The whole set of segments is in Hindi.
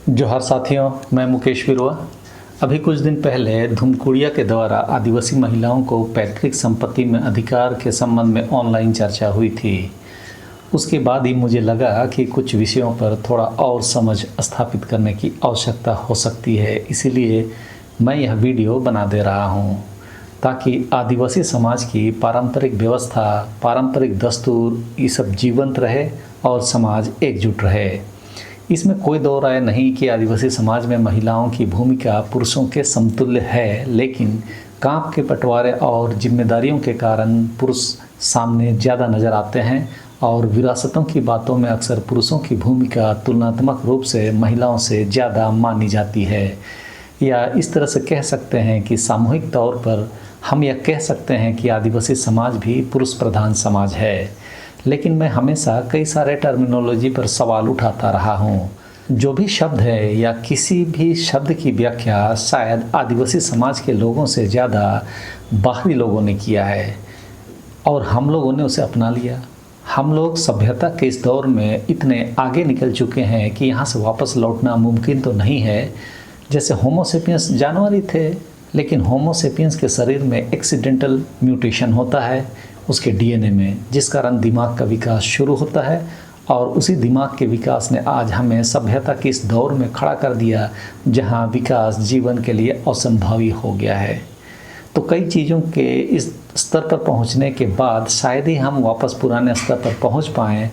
जोहार साथियों, मैं मुकेश बिरुआ। अभी कुछ दिन पहले धुमकुड़िया के द्वारा आदिवासी महिलाओं को पैतृक संपत्ति में अधिकार के संबंध में ऑनलाइन चर्चा हुई थी। उसके बाद ही मुझे लगा कि कुछ विषयों पर थोड़ा और समझ स्थापित करने की आवश्यकता हो सकती है। इसीलिए मैं यह वीडियो बना दे रहा हूँ ताकि आदिवासी समाज की पारंपरिक व्यवस्था, पारंपरिक दस्तूर ये सब जीवंत रहे और समाज एकजुट रहे। इसमें कोई दो राय नहीं कि आदिवासी समाज में महिलाओं की भूमिका पुरुषों के समतुल्य है, लेकिन काम के बंटवारे और जिम्मेदारियों के कारण पुरुष सामने ज़्यादा नज़र आते हैं और विरासतों की बातों में अक्सर पुरुषों की भूमिका तुलनात्मक रूप से महिलाओं से ज़्यादा मानी जाती है। या इस तरह से कह सकते हैं कि सामूहिक तौर पर हम यह कह सकते हैं कि आदिवासी समाज भी पुरुष प्रधान समाज है। लेकिन मैं हमेशा कई सारे टर्मिनोलॉजी पर सवाल उठाता रहा हूँ। जो भी शब्द है या किसी भी शब्द की व्याख्या शायद आदिवासी समाज के लोगों से ज़्यादा बाहरी लोगों ने किया है और हम लोगों ने उसे अपना लिया। हम लोग सभ्यता के इस दौर में इतने आगे निकल चुके हैं कि यहाँ से वापस लौटना मुमकिन तो नहीं है। जैसे होमोसेपियंस जानवर ही थे, लेकिन होमोसेपियंस के शरीर में एक्सीडेंटल म्यूटेशन होता है उसके डीएनए में, जिस कारण दिमाग का विकास शुरू होता है और उसी दिमाग के विकास ने आज हमें सभ्यता के इस दौर में खड़ा कर दिया जहां विकास जीवन के लिए असंभावी हो गया है। तो कई चीज़ों के इस स्तर पर पहुंचने के बाद शायद ही हम वापस पुराने स्तर पर पहुंच पाएँ।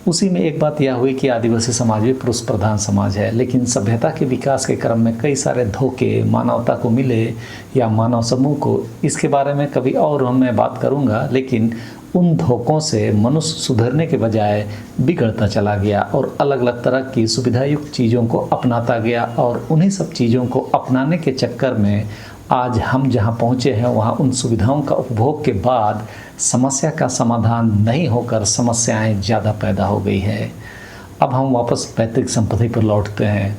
उसी में एक बात यह हुई कि आदिवासी समाज भी पुरुष प्रधान समाज है, लेकिन सभ्यता के विकास के क्रम में कई सारे धोखे मानवता को मिले या मानव समूह को। इसके बारे में कभी और मैं बात करूंगा, लेकिन उन धोखों से मनुष्य सुधरने के बजाय बिगड़ता चला गया और अलग अलग तरह की सुविधायुक्त चीज़ों को अपनाता गया और उन्हीं सब चीज़ों को अपनाने के चक्कर में आज हम जहां पहुंचे हैं वहां उन सुविधाओं का उपभोग के बाद समस्या का समाधान नहीं होकर समस्याएं ज़्यादा पैदा हो गई है। अब हम वापस पैतृक संपत्ति पर लौटते हैं।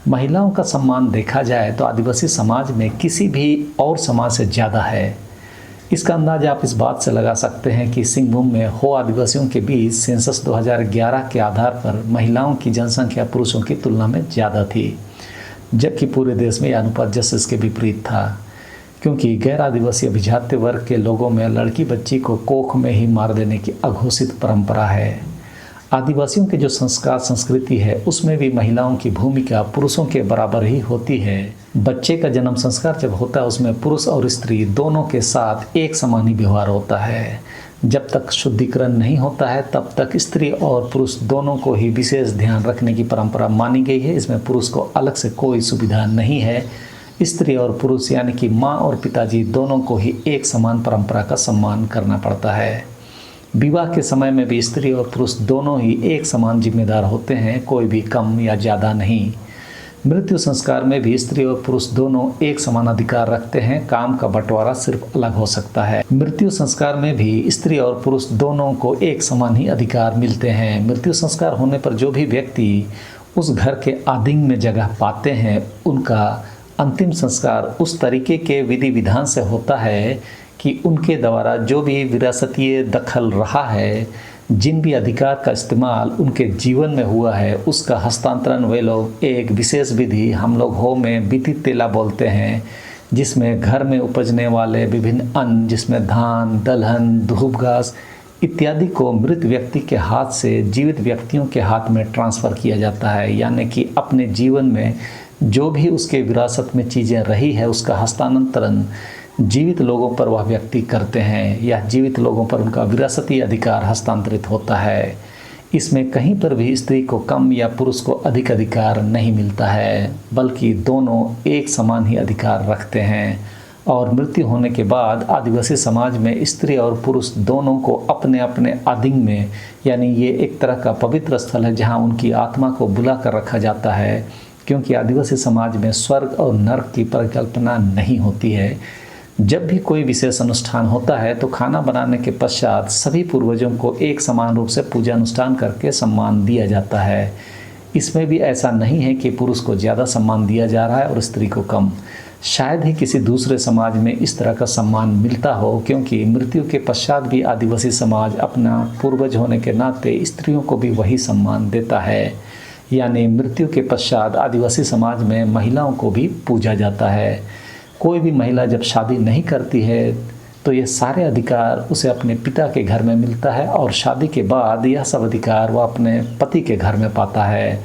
महिलाओं का सम्मान देखा जाए तो आदिवासी समाज में किसी भी और समाज से ज़्यादा है। इसका अंदाज़ा आप इस बात से लगा सकते हैं कि सिंहभूम में हो आदिवासियों के बीच सेंसस 2011 के आधार पर महिलाओं की जनसंख्या पुरुषों की तुलना में ज़्यादा थी, जबकि पूरे देश में यह अनुपात जस्ट इसके विपरीत था, क्योंकि गैर आदिवासी अभिजात्य वर्ग के लोगों में लड़की बच्ची को कोख में ही मार देने की अघोषित परंपरा है। आदिवासियों के जो संस्कार संस्कृति है उसमें भी महिलाओं की भूमिका पुरुषों के बराबर ही होती है। बच्चे का जन्म संस्कार जब होता है उसमें पुरुष और स्त्री दोनों के साथ एक समान ही व्यवहार होता है। जब तक शुद्धिकरण नहीं होता है तब तक स्त्री और पुरुष दोनों को ही विशेष ध्यान रखने की परंपरा मानी गई है। इसमें पुरुष को अलग से कोई सुविधा नहीं है। स्त्री और पुरुष यानी कि माँ और पिताजी दोनों को ही एक समान परंपरा का सम्मान करना पड़ता है। विवाह के समय में भी स्त्री और पुरुष दोनों ही एक समान जिम्मेदार होते हैं, कोई भी कम या ज़्यादा नहीं। मृत्यु संस्कार में भी स्त्री और पुरुष दोनों एक समान अधिकार रखते हैं, काम का बंटवारा सिर्फ अलग हो सकता है। मृत्यु संस्कार में भी स्त्री और पुरुष दोनों को एक समान ही अधिकार मिलते हैं। मृत्यु संस्कार होने पर जो भी व्यक्ति उस घर के आदिंग में जगह पाते हैं उनका अंतिम संस्कार उस तरीके के विधि विधान से होता है कि उनके द्वारा जो भी विरासतीय दखल रहा है, जिन भी अधिकार का इस्तेमाल उनके जीवन में हुआ है, उसका हस्तांतरण वे लोग एक विशेष विधि हम लोग हो में बीती तेला बोलते हैं, जिसमें घर में उपजने वाले विभिन्न अन्न जिसमें धान, दलहन, धूप घास इत्यादि को मृत व्यक्ति के हाथ से जीवित व्यक्तियों के हाथ में ट्रांसफ़र किया जाता है। यानी कि अपने जीवन में जो भी उसके विरासत में चीज़ें रही है उसका हस्तांतरण जीवित लोगों पर वह व्यक्ति करते हैं या जीवित लोगों पर उनका विरासती अधिकार हस्तांतरित होता है। इसमें कहीं पर भी स्त्री को कम या पुरुष को अधिक अधिकार नहीं मिलता है, बल्कि दोनों एक समान ही अधिकार रखते हैं। और मृत्यु होने के बाद आदिवासी समाज में स्त्री और पुरुष दोनों को अपने अपने आदिंग में, यानी ये एक तरह का पवित्र स्थल है जहाँ उनकी आत्मा को बुला कर रखा जाता है, क्योंकि आदिवासी समाज में स्वर्ग और नरक की परिकल्पना नहीं होती है। जब भी कोई विशेष अनुष्ठान होता है तो खाना बनाने के पश्चात सभी पूर्वजों को एक समान रूप से पूजा अनुष्ठान करके सम्मान दिया जाता है। इसमें भी ऐसा नहीं है कि पुरुष को ज़्यादा सम्मान दिया जा रहा है और स्त्री को कम। शायद ही किसी दूसरे समाज में इस तरह का सम्मान मिलता हो, क्योंकि मृत्यु के पश्चात भी आदिवासी समाज अपना पूर्वज होने के नाते स्त्रियों को भी वही सम्मान देता है। यानी मृत्यु के पश्चात आदिवासी समाज में महिलाओं को भी पूजा जाता है। कोई भी महिला जब शादी नहीं करती है तो ये सारे अधिकार उसे अपने पिता के घर में मिलता है और शादी के बाद यह सब अधिकार वह अपने पति के घर में पाता है।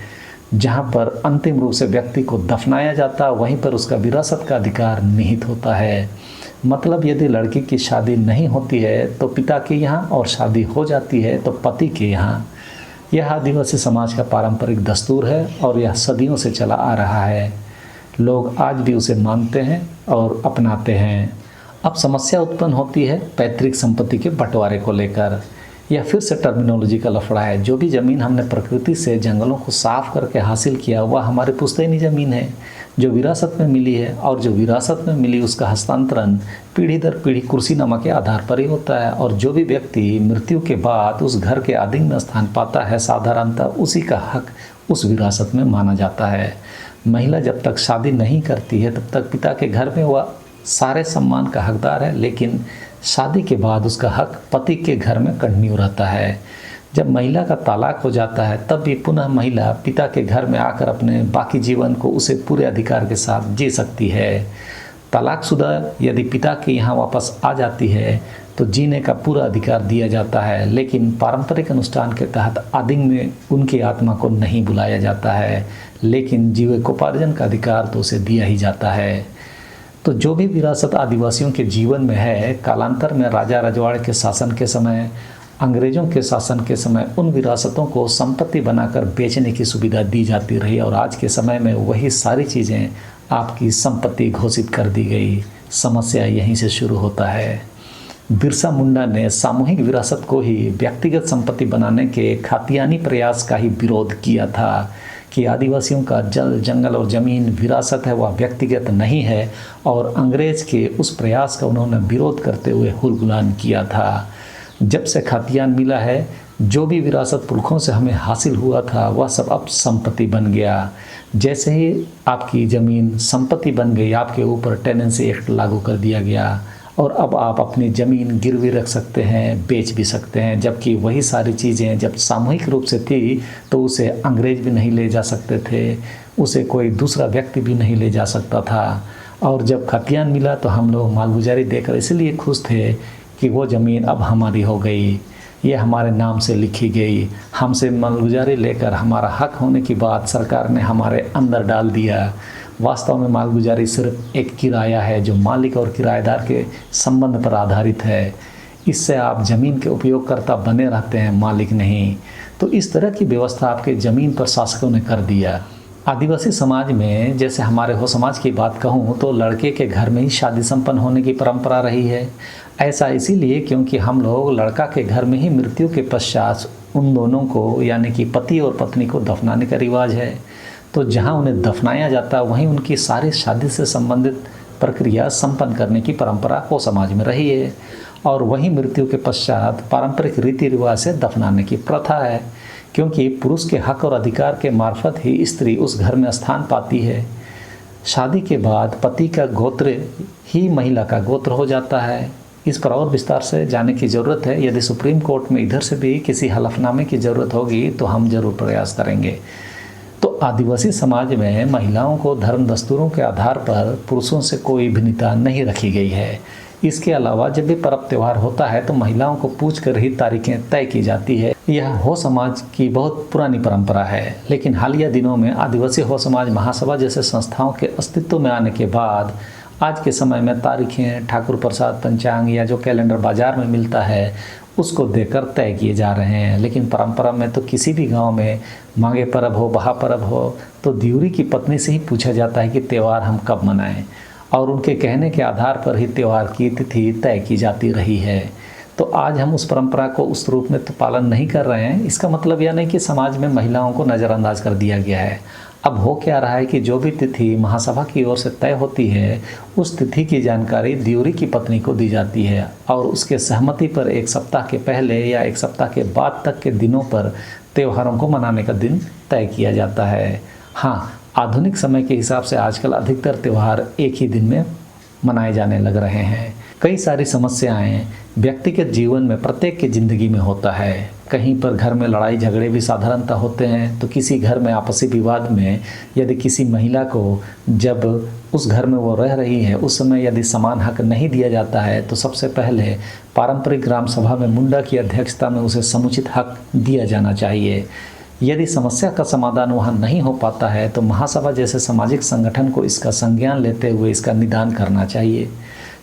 जहाँ पर अंतिम रूप से व्यक्ति को दफनाया जाता है वहीं पर उसका विरासत का अधिकार निहित होता है। मतलब यदि लड़की की शादी नहीं होती है तो पिता के यहाँ और शादी हो जाती है तो पति के यहाँ। यह आदिवासी समाज का पारंपरिक दस्तूर है और यह सदियों से चला आ रहा है। लोग आज भी उसे मानते हैं और अपनाते हैं। अब समस्या उत्पन्न होती है पैतृक संपत्ति के बंटवारे को लेकर। यह फिर से टर्मिनोलॉजी का लफड़ा है। जो भी ज़मीन हमने प्रकृति से जंगलों को साफ करके हासिल किया वह हमारी पुश्तैनी ज़मीन है जो विरासत में मिली है, और जो विरासत में मिली उसका हस्तांतरण पीढ़ी दर पीढ़ी कुर्सीनामा के आधार पर ही होता है। और जो भी व्यक्ति मृत्यु के बाद उस घर के आदिम में स्थान पाता है साधारणतः उसी का हक उस विरासत में माना जाता है। महिला जब तक शादी नहीं करती है तब तक पिता के घर में वह सारे सम्मान का हकदार है, लेकिन शादी के बाद उसका हक पति के घर में कंटिन्यू रहता है। जब महिला का तलाक हो जाता है तब भी पुनः महिला पिता के घर में आकर अपने बाकी जीवन को उसे पूरे अधिकार के साथ जी सकती है। तलाकशुदा यदि पिता के यहाँ वापस आ जाती है तो जीने का पूरा अधिकार दिया जाता है, लेकिन पारंपरिक अनुष्ठान के तहत आदिम में उनकी आत्मा को नहीं बुलाया जाता है, लेकिन जीविकोपार्जन का अधिकार तो उसे दिया ही जाता है। तो जो भी विरासत आदिवासियों के जीवन में है, कालांतर में राजा रजवाड़े के शासन के समय, अंग्रेज़ों के शासन के समय उन विरासतों को संपत्ति बनाकर बेचने की सुविधा दी जाती रही और आज के समय में वही सारी चीज़ें आपकी संपत्ति घोषित कर दी गई। समस्या यहीं से शुरू होता है। बिरसा मुंडा ने सामूहिक विरासत को ही व्यक्तिगत संपत्ति बनाने के खातियानी प्रयास का ही विरोध किया था कि आदिवासियों का जल, जंगल और ज़मीन विरासत है, वह व्यक्तिगत नहीं है, और अंग्रेज़ के उस प्रयास का उन्होंने विरोध करते हुए हुलगुलान किया था। जब से खातियान मिला है, जो भी विरासत पुरखों से हमें हासिल हुआ था वह सब अब संपत्ति बन गया। जैसे ही आपकी ज़मीन संपत्ति बन गई, आपके ऊपर टेनेंसी एक्ट लागू कर दिया गया और अब आप अपनी ज़मीन गिरवी रख सकते हैं, बेच भी सकते हैं। जबकि वही सारी चीज़ें जब सामूहिक रूप से थी तो उसे अंग्रेज भी नहीं ले जा सकते थे, उसे कोई दूसरा व्यक्ति भी नहीं ले जा सकता था। और जब खतियान मिला तो हम लोग मालगुजारी देकर इसलिए खुश थे कि वो ज़मीन अब हमारी हो गई, ये हमारे नाम से लिखी गई। हमसे मालगुजारी लेकर हमारा हक होने की बात सरकार ने हमारे अंदर डाल दिया। वास्तव में मालगुजारी सिर्फ एक किराया है जो मालिक और किराएदार के संबंध पर आधारित है। इससे आप ज़मीन के उपयोगकर्ता बने रहते हैं, मालिक नहीं। तो इस तरह की व्यवस्था आपके ज़मीन पर शासकों ने कर दिया। आदिवासी समाज में, जैसे हमारे हो समाज की बात कहूँ तो लड़के के घर में ही शादी संपन्न होने की परंपरा रही है। ऐसा इसीलिए क्योंकि हम लोग लड़का के घर में ही मृत्यु के पश्चात उन दोनों को यानी कि पति और पत्नी को दफनाने का रिवाज है। तो जहाँ उन्हें दफनाया जाता है वहीं उनकी सारी शादी से संबंधित प्रक्रिया संपन्न करने की परंपरा हो समाज में रही है, और वहीं मृत्यु के पश्चात पारंपरिक रीति रिवाज से दफनाने की प्रथा है। क्योंकि पुरुष के हक और अधिकार के मार्फत ही स्त्री उस घर में स्थान पाती है। शादी के बाद पति का गोत्र ही महिला का गोत्र हो जाता है। इस पर और विस्तार से जाने की ज़रूरत है। यदि सुप्रीम कोर्ट में इधर से भी किसी हलफनामे की ज़रूरत होगी तो हम ज़रूर प्रयास करेंगे। तो आदिवासी समाज में महिलाओं को धर्म दस्तूरों के आधार पर पुरुषों से कोई भिन्नता नहीं रखी गई है। इसके अलावा जब भी पर्व त्यौहार होता है तो महिलाओं को पूछकर ही तारीखें तय की जाती है। यह हो समाज की बहुत पुरानी परंपरा है, लेकिन हालिया दिनों में आदिवासी हो समाज महासभा जैसे संस्थाओं के अस्तित्व में आने के बाद आज के समय में तारीखें ठाकुर प्रसाद पंचांग या जो कैलेंडर बाजार में मिलता है उसको देकर तय किए जा रहे हैं। लेकिन परंपरा में तो किसी भी गांव में मांगे पर्व हो, बहा पर्व हो तो दिउरी की पत्नी से ही पूछा जाता है कि त्यौहार हम कब मनाएं, और उनके कहने के आधार पर ही त्यौहार की तिथि तय की जाती रही है। तो आज हम उस परंपरा को उस रूप में तो पालन नहीं कर रहे हैं। इसका मतलब यह नहीं कि समाज में महिलाओं को नज़रअंदाज कर दिया गया है। अब हो क्या रहा है कि जो भी तिथि महासभा की ओर से तय होती है उस तिथि की जानकारी दिउरी की पत्नी को दी जाती है, और उसके सहमति पर एक सप्ताह के पहले या एक सप्ताह के बाद तक के दिनों पर त्योहारों को मनाने का दिन तय किया जाता है। हाँ, आधुनिक समय के हिसाब से आजकल अधिकतर त्यौहार एक ही दिन में मनाए जाने लग रहे हैं। कई सारी समस्याएं व्यक्तिगत जीवन में प्रत्येक की ज़िंदगी में होता है। कहीं पर घर में लड़ाई झगड़े भी साधारणतः होते हैं, तो किसी घर में आपसी विवाद में यदि किसी महिला को जब उस घर में वो रह रही है उस समय यदि समान हक नहीं दिया जाता है तो सबसे पहले पारंपरिक ग्राम सभा में मुंडा की अध्यक्षता में उसे समुचित हक दिया जाना चाहिए। यदि समस्या का समाधान वहाँ नहीं हो पाता है तो महासभा जैसे सामाजिक संगठन को इसका संज्ञान लेते हुए इसका निदान करना चाहिए।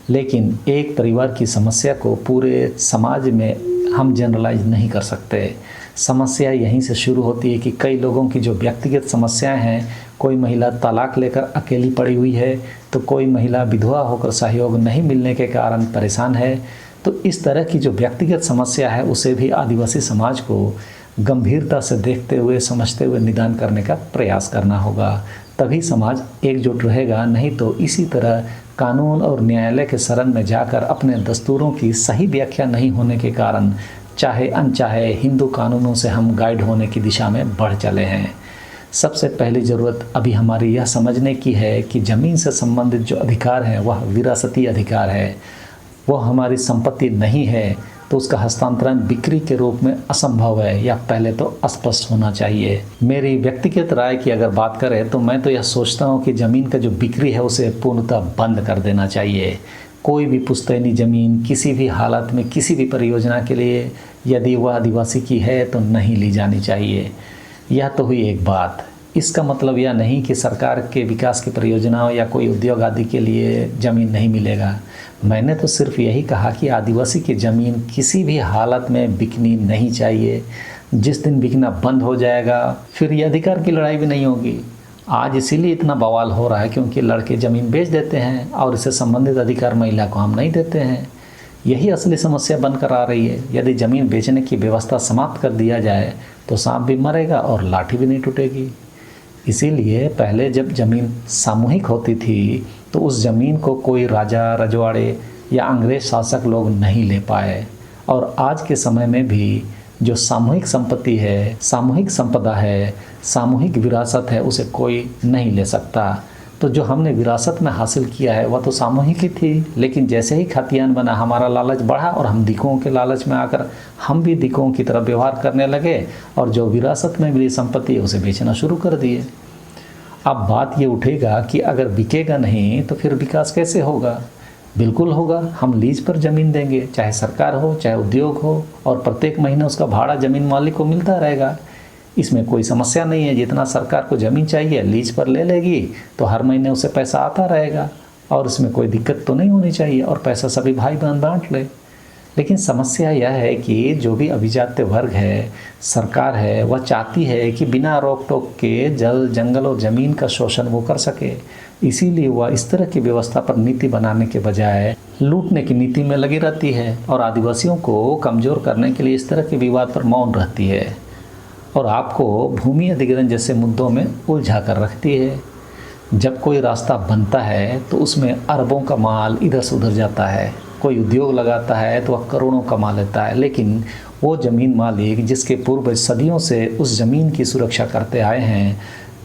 लेकिन एक परिवार की समस्या को पूरे समाज में हम जनरलाइज नहीं कर सकते। समस्या यहीं से शुरू होती है कि कई लोगों की जो व्यक्तिगत समस्याएं हैं, कोई महिला तलाक लेकर अकेली पड़ी हुई है, तो कोई महिला विधवा होकर सहयोग नहीं मिलने के कारण परेशान है। तो इस तरह की जो व्यक्तिगत समस्या है उसे भी आदिवासी समाज को गंभीरता से देखते हुए समझते हुए निदान करने का प्रयास करना होगा, तभी समाज एकजुट रहेगा। नहीं तो इसी तरह कानून और न्यायालय के शरण में जाकर अपने दस्तूरों की सही व्याख्या नहीं होने के कारण चाहे अनचाहे हिंदू कानूनों से हम गाइड होने की दिशा में बढ़ चले हैं। सबसे पहली ज़रूरत अभी हमारी यह समझने की है कि ज़मीन से संबंधित जो अधिकार है वह विरासती अधिकार है, वह हमारी संपत्ति नहीं है, तो उसका हस्तांतरण बिक्री के रूप में असंभव है, या पहले तो स्पष्ट होना चाहिए। मेरी व्यक्तिगत राय की अगर बात करें तो मैं तो यह सोचता हूँ कि ज़मीन का जो बिक्री है उसे पूर्णतः बंद कर देना चाहिए। कोई भी पुश्तैनी ज़मीन किसी भी हालत में किसी भी परियोजना के लिए यदि वह आदिवासी की है तो नहीं ली जानी चाहिए। यह तो हुई एक बात। इसका मतलब यह नहीं कि सरकार के विकास की परियोजनाओं या कोई उद्योग आदि के लिए ज़मीन नहीं मिलेगा। मैंने तो सिर्फ यही कहा कि आदिवासी की ज़मीन किसी भी हालत में बिकनी नहीं चाहिए। जिस दिन बिकना बंद हो जाएगा फिर ये अधिकार की लड़ाई भी नहीं होगी। आज इसीलिए इतना बवाल हो रहा है क्योंकि लड़के ज़मीन बेच देते हैं और इससे संबंधित अधिकार महिला को हम नहीं देते हैं। यही असली समस्या बनकर आ रही है। यदि ज़मीन बेचने की व्यवस्था समाप्त कर दिया जाए तो सांप भी मरेगा और लाठी भी नहीं टूटेगी। इसीलिए पहले जब ज़मीन सामूहिक होती थी तो उस ज़मीन को कोई राजा रजवाड़े या अंग्रेज शासक लोग नहीं ले पाए, और आज के समय में भी जो सामूहिक संपत्ति है, सामूहिक संपदा है, सामूहिक विरासत है, उसे कोई नहीं ले सकता। तो जो हमने विरासत में हासिल किया है वह तो सामूहिक ही थी, लेकिन जैसे ही खतियान बना हमारा लालच बढ़ा और हम दिकों के लालच में आकर हम भी दिकों की तरफ व्यवहार करने लगे और जो विरासत में मिली संपत्ति है उसे बेचना शुरू कर दिए। अब बात ये उठेगा कि अगर बिकेगा नहीं तो फिर विकास कैसे होगा? बिल्कुल होगा। हम लीज पर ज़मीन देंगे, चाहे सरकार हो चाहे उद्योग हो, और प्रत्येक महीने उसका भाड़ा ज़मीन मालिक को मिलता रहेगा। इसमें कोई समस्या नहीं है। जितना सरकार को ज़मीन चाहिए लीज पर ले लेगी तो हर महीने उसे पैसा आता रहेगा और इसमें कोई दिक्कत तो नहीं होनी चाहिए, और पैसा सभी भाई बहन बांट ले। लेकिन समस्या यह है कि जो भी अभिजात्य वर्ग है, सरकार है, वह चाहती है कि बिना रोक टोक के जल जंगल और ज़मीन का शोषण वो कर सके। इसीलिए वह इस तरह की व्यवस्था पर नीति बनाने के बजाय लूटने की नीति में लगी रहती है और आदिवासियों को कमज़ोर करने के लिए इस तरह के विवाद पर मौन रहती है और आपको भूमि अधिग्रहण जैसे मुद्दों में उलझा कर रखती है। जब कोई रास्ता बनता है तो उसमें अरबों का माल इधर से उधर जाता है। कोई उद्योग लगाता है तो वह करोड़ों कमा लेता है, लेकिन वो ज़मीन मालिक जिसके पूर्वज सदियों से उस ज़मीन की सुरक्षा करते आए हैं,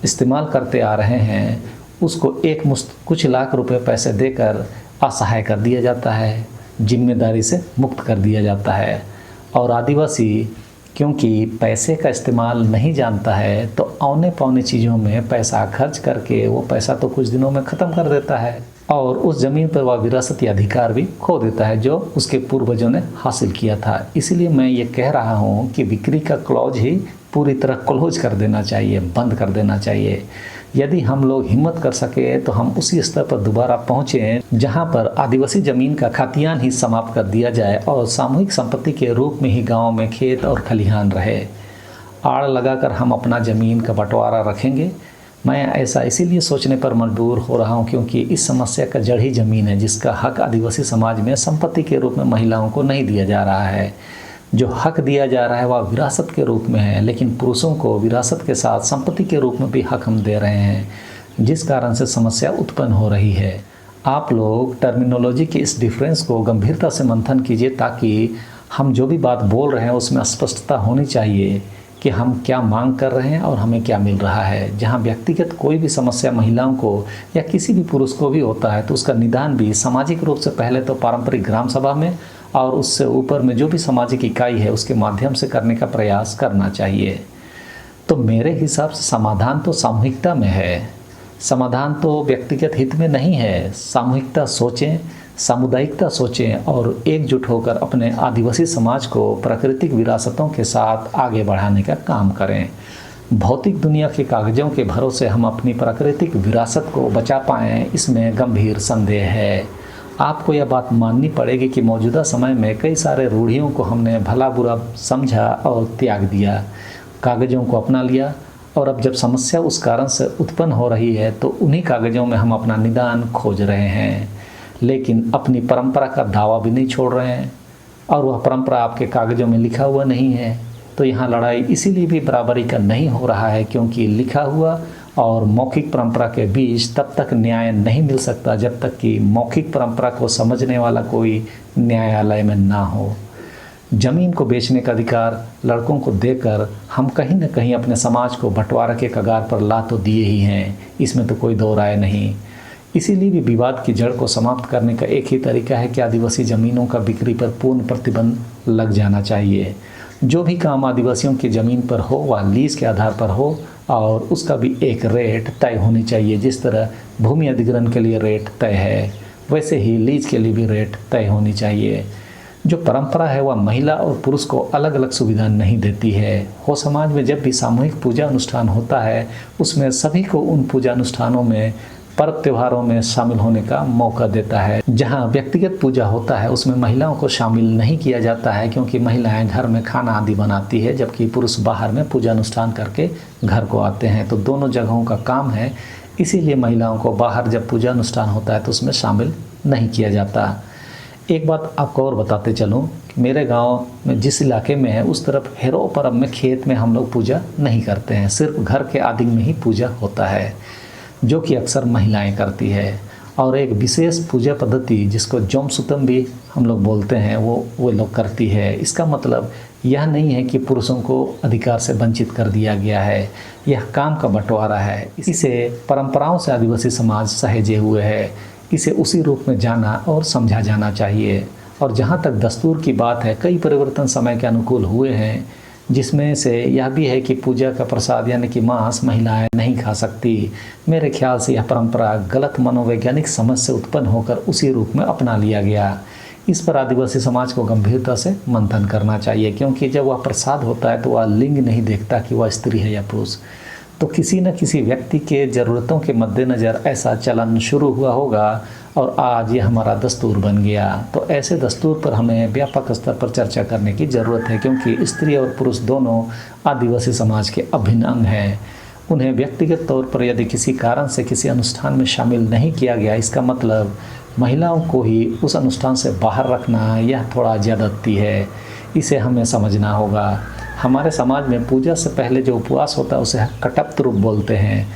इस्तेमाल करते आ रहे हैं, उसको एक मुश्त कुछ लाख रुपए पैसे देकर असहाय कर दिया जाता है, जिम्मेदारी से मुक्त कर दिया जाता है। और आदिवासी क्योंकि पैसे का इस्तेमाल नहीं जानता है तो औने पौने चीज़ों में पैसा खर्च करके वो पैसा तो कुछ दिनों में ख़त्म कर देता है और उस ज़मीन पर वह विरासती अधिकार भी खो देता है जो उसके पूर्वजों ने हासिल किया था। इसीलिए मैं ये कह रहा हूँ कि बिक्री का क्लॉज ही पूरी तरह क्लोज कर देना चाहिए, बंद कर देना चाहिए। यदि हम लोग हिम्मत कर सके तो हम उसी स्तर पर दोबारा पहुँचें जहाँ पर आदिवासी ज़मीन का खतियान ही समाप्त कर दिया जाए और सामूहिक संपत्ति के रूप में ही गाँव में खेत और खलिहान रहे। आड़ लगाकर हम अपना ज़मीन का बंटवारा रखेंगे। मैं ऐसा इसीलिए सोचने पर मजबूर हो रहा हूँ क्योंकि इस समस्या का जड़ ही ज़मीन है, जिसका हक आदिवासी समाज में संपत्ति के रूप में महिलाओं को नहीं दिया जा रहा है। जो हक दिया जा रहा है वह विरासत के रूप में है, लेकिन पुरुषों को विरासत के साथ संपत्ति के रूप में भी हक हम दे रहे हैं, जिस कारण से समस्या उत्पन्न हो रही है। आप लोग टर्मिनोलॉजी के इस डिफरेंस को गंभीरता से मंथन कीजिए ताकि हम जो भी बात बोल रहे हैं उसमें स्पष्टता होनी चाहिए कि हम क्या मांग कर रहे हैं और हमें क्या मिल रहा है। जहां व्यक्तिगत कोई भी समस्या महिलाओं को या किसी भी पुरुष को भी होता है तो उसका निदान भी सामाजिक रूप से पहले तो पारंपरिक ग्राम सभा में और उससे ऊपर में जो भी सामाजिक इकाई है उसके माध्यम से करने का प्रयास करना चाहिए। तो मेरे हिसाब से समाधान तो सामूहिकता में है, समाधान तो व्यक्तिगत हित में नहीं है। सामूहिकता सोचें, सामुदायिकता सोचें और एकजुट होकर अपने आदिवासी समाज को प्राकृतिक विरासतों के साथ आगे बढ़ाने का काम करें। भौतिक दुनिया के कागजों के भरोसे हम अपनी प्राकृतिक विरासत को बचा पाएँ, इसमें गंभीर संदेह है। आपको यह बात माननी पड़ेगी कि मौजूदा समय में कई सारे रूढ़ियों को हमने भला बुरा समझा और त्याग दिया, कागजों को अपना लिया और अब जब समस्या उस कारण से उत्पन्न हो रही है तो उन्हीं कागजों में हम अपना निदान खोज रहे हैं, लेकिन अपनी परंपरा का दावा भी नहीं छोड़ रहे हैं और वह परंपरा आपके कागजों में लिखा हुआ नहीं है। तो यहाँ लड़ाई इसीलिए भी बराबरी का नहीं हो रहा है क्योंकि लिखा हुआ और मौखिक परंपरा के बीच तब तक न्याय नहीं मिल सकता जब तक कि मौखिक परंपरा को समझने वाला कोई न्यायालय में ना हो। जमीन को बेचने का अधिकार लड़कों को देकर हम कहीं न कहीं अपने समाज को बंटवारे के कगार पर ला तो दिए ही हैं, इसमें तो कोई दो राय नहीं। इसीलिए भी विवाद की जड़ को समाप्त करने का एक ही तरीका है कि आदिवासी ज़मीनों का बिक्री पर पूर्ण प्रतिबंध लग जाना चाहिए। जो भी काम आदिवासियों की ज़मीन पर हो वह लीज के आधार पर हो और उसका भी एक रेट तय होनी चाहिए। जिस तरह भूमि अधिग्रहण के लिए रेट तय है वैसे ही लीज के लिए भी रेट तय होनी चाहिए। जो परंपरा है वह महिला और पुरुष को अलग अलग सुविधा नहीं देती है। हो समाज में जब भी सामूहिक पूजा अनुष्ठान होता है उसमें सभी को उन पूजा अनुष्ठानों में पर्व त्योहारों में शामिल होने का मौका देता है। जहां व्यक्तिगत पूजा होता है उसमें महिलाओं को शामिल नहीं किया जाता है क्योंकि महिलाएं घर में खाना आदि बनाती है जबकि पुरुष बाहर में पूजा अनुष्ठान करके घर को आते हैं। तो दोनों जगहों का काम है, इसीलिए महिलाओं को बाहर जब पूजा अनुष्ठान होता है तो उसमें शामिल नहीं किया जाता। एक बात आपको और बताते चलूँ, मेरे गांव में जिस इलाके में है उस तरफ हेरो पर्व में खेत में हम लोग पूजा नहीं करते हैं, सिर्फ घर के आदि में ही पूजा होता है जो कि अक्सर महिलाएं करती है। और एक विशेष पूजा पद्धति जिसको जोमसुतम भी हम लोग बोलते हैं वो लोग करती है। इसका मतलब यह नहीं है कि पुरुषों को अधिकार से वंचित कर दिया गया है, यह काम का बंटवारा है। इसे परंपराओं से आदिवासी समाज सहेजे हुए है, इसे उसी रूप में जाना और समझा जाना चाहिए। और जहाँ तक दस्तूर की बात है, कई परिवर्तन समय के अनुकूल हुए हैं जिसमें से यह भी है कि पूजा का प्रसाद यानी कि मांस महिलाएं नहीं खा सकती। मेरे ख्याल से यह परंपरा गलत मनोवैज्ञानिक समझ से उत्पन्न होकर उसी रूप में अपना लिया गया। इस पर आदिवासी समाज को गंभीरता से मंथन करना चाहिए क्योंकि जब वह प्रसाद होता है तो वह लिंग नहीं देखता कि वह स्त्री है या पुरुष। तो किसी न किसी व्यक्ति के ज़रूरतों के मद्देनज़र ऐसा चलन शुरू हुआ होगा और आज ये हमारा दस्तूर बन गया। तो ऐसे दस्तूर पर हमें व्यापक स्तर पर चर्चा करने की ज़रूरत है क्योंकि स्त्री और पुरुष दोनों आदिवासी समाज के अभिन्न अंग हैं। उन्हें व्यक्तिगत तौर पर यदि किसी कारण से किसी अनुष्ठान में शामिल नहीं किया गया, इसका मतलब महिलाओं को ही उस अनुष्ठान से बाहर रखना यह थोड़ा ज़्यादती है। इसे हमें समझना होगा। हमारे समाज में पूजा से पहले जो उपवास होता है उसे कटप्त रूप बोलते हैं।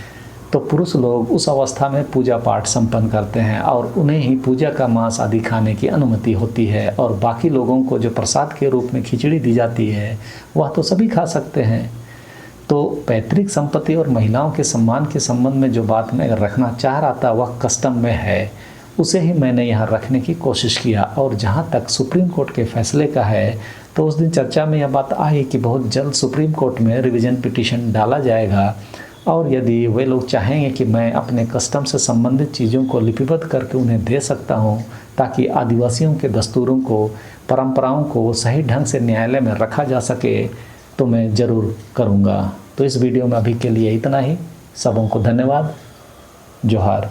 तो पुरुष लोग उस अवस्था में पूजा पाठ संपन्न करते हैं और उन्हें ही पूजा का मांस आदि खाने की अनुमति होती है और बाकी लोगों को जो प्रसाद के रूप में खिचड़ी दी जाती है वह तो सभी खा सकते हैं। तो पैतृक संपत्ति और महिलाओं के सम्मान के संबंध में जो बात मैं रखना चाह रहा था वह कस्टम में है, उसे ही मैंने यहाँ रखने की कोशिश किया। और जहाँ तक सुप्रीम कोर्ट के फैसले का है तो उस दिन चर्चा में यह बात आई कि बहुत जल्द सुप्रीम कोर्ट में रिवीजन पिटीशन डाला जाएगा और यदि वे लोग चाहेंगे कि मैं अपने कस्टम से संबंधित चीज़ों को लिपिबद्ध करके उन्हें दे सकता हूं ताकि आदिवासियों के दस्तूरों को, परंपराओं को सही ढंग से न्यायालय में रखा जा सके, तो मैं ज़रूर करूंगा। तो इस वीडियो में अभी के लिए इतना ही। सबों को धन्यवाद। जोहार।